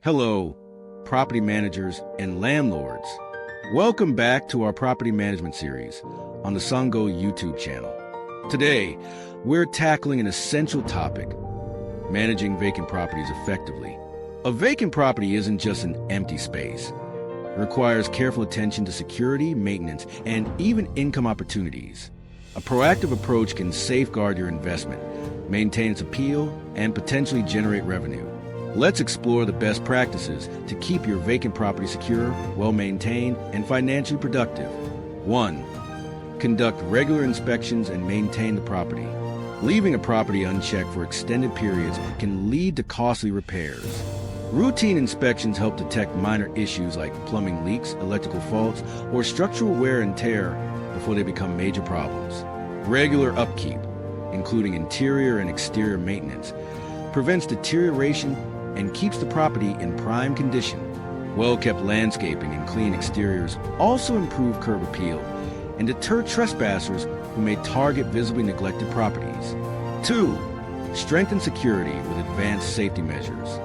Hello, property managers and landlords. Welcome back to our property management series on the SANGAU YouTube channel. Today, we're tackling an essential topic, managing vacant properties effectively. A vacant property isn't just an empty space. It requires careful attention to security, maintenance, and even income opportunities. A proactive approach can safeguard your investment, maintain its appeal, and potentially generate revenue. Let's explore the best practices to keep your vacant property secure, well-maintained, and financially productive. 1. Conduct regular inspections and maintain the property. Leaving a property unchecked for extended periods can lead to costly repairs. Routine inspections help detect minor issues like plumbing leaks, electrical faults, or structural wear and tear before they become major problems. Regular upkeep, including interior and exterior maintenance, prevents deterioration and keeps the property in prime condition. Well-kept landscaping and clean exteriors also improve curb appeal and deter trespassers who may target visibly neglected properties. 2. Strengthen security with advanced safety measures.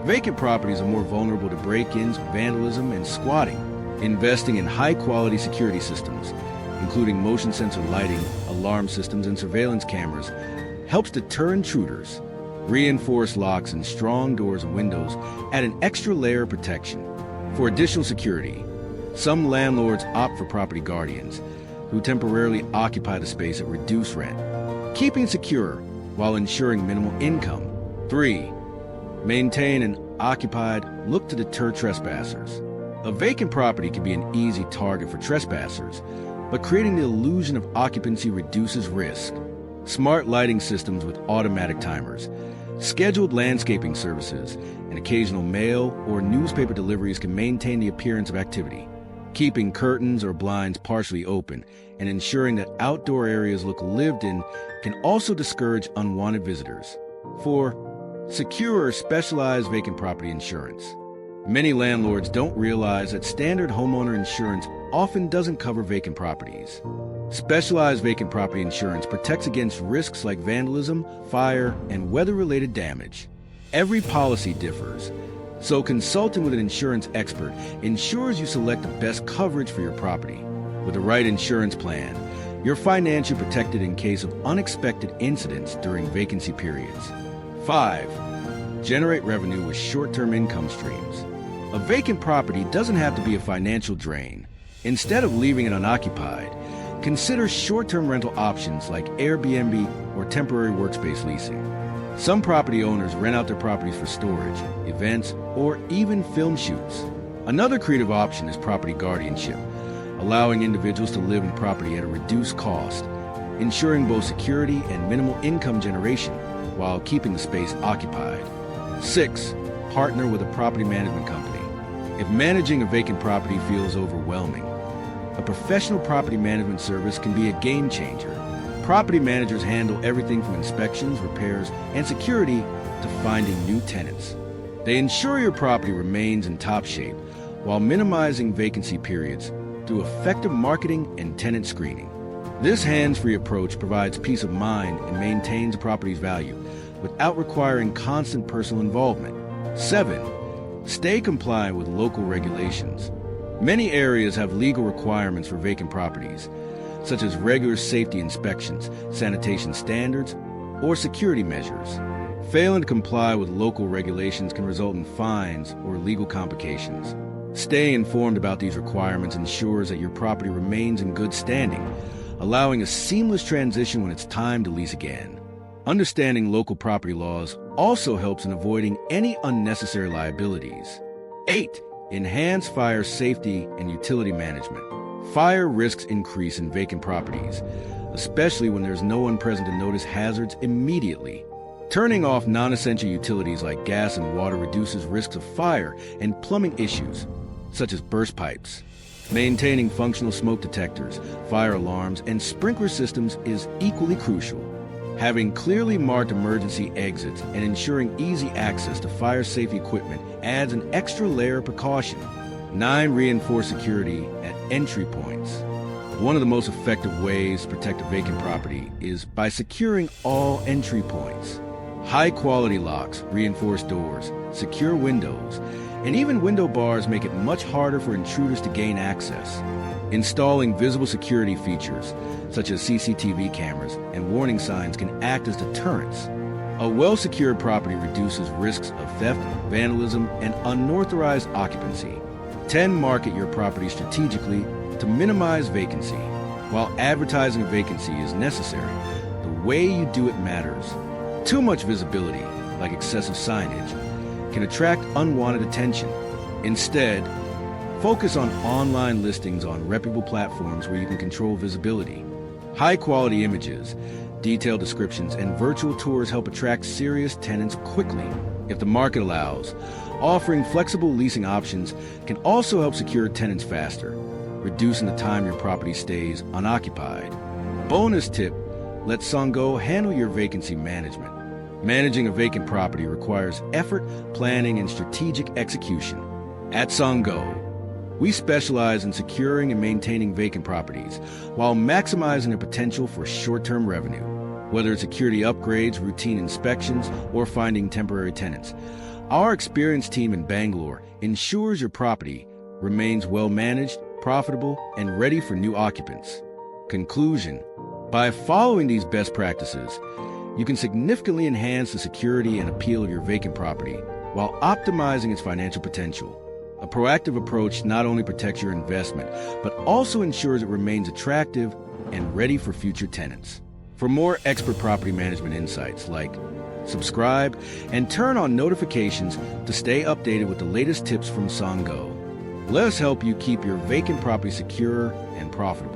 Vacant properties are more vulnerable to break-ins, vandalism, and squatting. Investing in high-quality security systems, including motion sensor lighting, alarm systems, and surveillance cameras, helps deter intruders. Reinforced locks and strong doors and windows add an extra layer of protection. For additional security, some landlords opt for property guardians, who temporarily occupy the space at reduced rent, keeping it secure while ensuring minimal income. 3. Maintain an occupied look to deter trespassers. A vacant property can be an easy target for trespassers, but creating the illusion of occupancy reduces risk. Smart lighting systems with automatic timers, scheduled landscaping services, and occasional mail or newspaper deliveries can maintain the appearance of activity. Keeping curtains or blinds partially open and ensuring that outdoor areas look lived in can also discourage unwanted visitors. 4. Secure or specialized vacant property insurance. Many landlords don't realize that standard homeowner insurance often doesn't cover vacant properties. Specialized vacant property insurance protects against risks like vandalism, fire, and weather-related damage. Every policy differs, so consulting with an insurance expert ensures you select the best coverage for your property. With the right insurance plan, you're financially protected in case of unexpected incidents during vacancy periods. 5. Generate revenue with short-term income streams. A vacant property doesn't have to be a financial drain. Instead of leaving it unoccupied, consider short-term rental options like Airbnb or temporary workspace leasing. Some property owners rent out their properties for storage, events, or even film shoots. Another creative option is property guardianship, allowing individuals to live in property at a reduced cost, ensuring both security and minimal income generation while keeping the space occupied. 6. Partner with a property management company. If managing a vacant property feels overwhelming, a professional property management service can be a game changer. Property managers handle everything from inspections, repairs, and security to finding new tenants. They ensure your property remains in top shape while minimizing vacancy periods through effective marketing and tenant screening. This hands-free approach provides peace of mind and maintains a property's value without requiring constant personal involvement. 7. Stay compliant with local regulations. Many areas have legal requirements for vacant properties, such as regular safety inspections, sanitation standards, or security measures. Failing to comply with local regulations can result in fines or legal complications. Staying informed about these requirements ensures that your property remains in good standing, allowing a seamless transition when it's time to lease again. Understanding local property laws also helps in avoiding any unnecessary liabilities. 8. Enhance fire safety and utility management. Fire risks increase in vacant properties, especially when there's no one present to notice hazards immediately. Turning off non-essential utilities like gas and water reduces risks of fire and plumbing issues, such as burst pipes. Maintaining functional smoke detectors, fire alarms, and sprinkler systems is equally crucial. Having clearly marked emergency exits and ensuring easy access to fire safety equipment adds an extra layer of precaution. 9. Reinforce security at entry points. One of the most effective ways to protect a vacant property is by securing all entry points. High-quality locks, reinforced doors, secure windows, and even window bars make it much harder for intruders to gain access. Installing visible security features, such as CCTV cameras and warning signs, can act as deterrents. A well-secured property reduces risks of theft, vandalism, and unauthorized occupancy. 10. Market your property strategically to minimize vacancy. While advertising a vacancy is necessary, the way you do it matters. Too much visibility, like excessive signage, can attract unwanted attention. Instead, focus on online listings on reputable platforms where you can control visibility. High-quality images, detailed descriptions, and virtual tours help attract serious tenants quickly. If the market allows, offering flexible leasing options can also help secure tenants faster, reducing the time your property stays unoccupied. Bonus tip: let SANGAU handle your vacancy management. Managing a vacant property requires effort, planning, and strategic execution. At SANGAU, we specialize in securing and maintaining vacant properties while maximizing the potential for short-term revenue. Whether it's security upgrades, routine inspections, or finding temporary tenants, our experienced team in Bangalore ensures your property remains well-managed, profitable, and ready for new occupants. Conclusion: by following these best practices, you can significantly enhance the security and appeal of your vacant property while optimizing its financial potential. A proactive approach not only protects your investment, but also ensures it remains attractive and ready for future tenants. For more expert property management insights, subscribe and turn on notifications to stay updated with the latest tips from SANGAU. Let us help you keep your vacant property secure and profitable.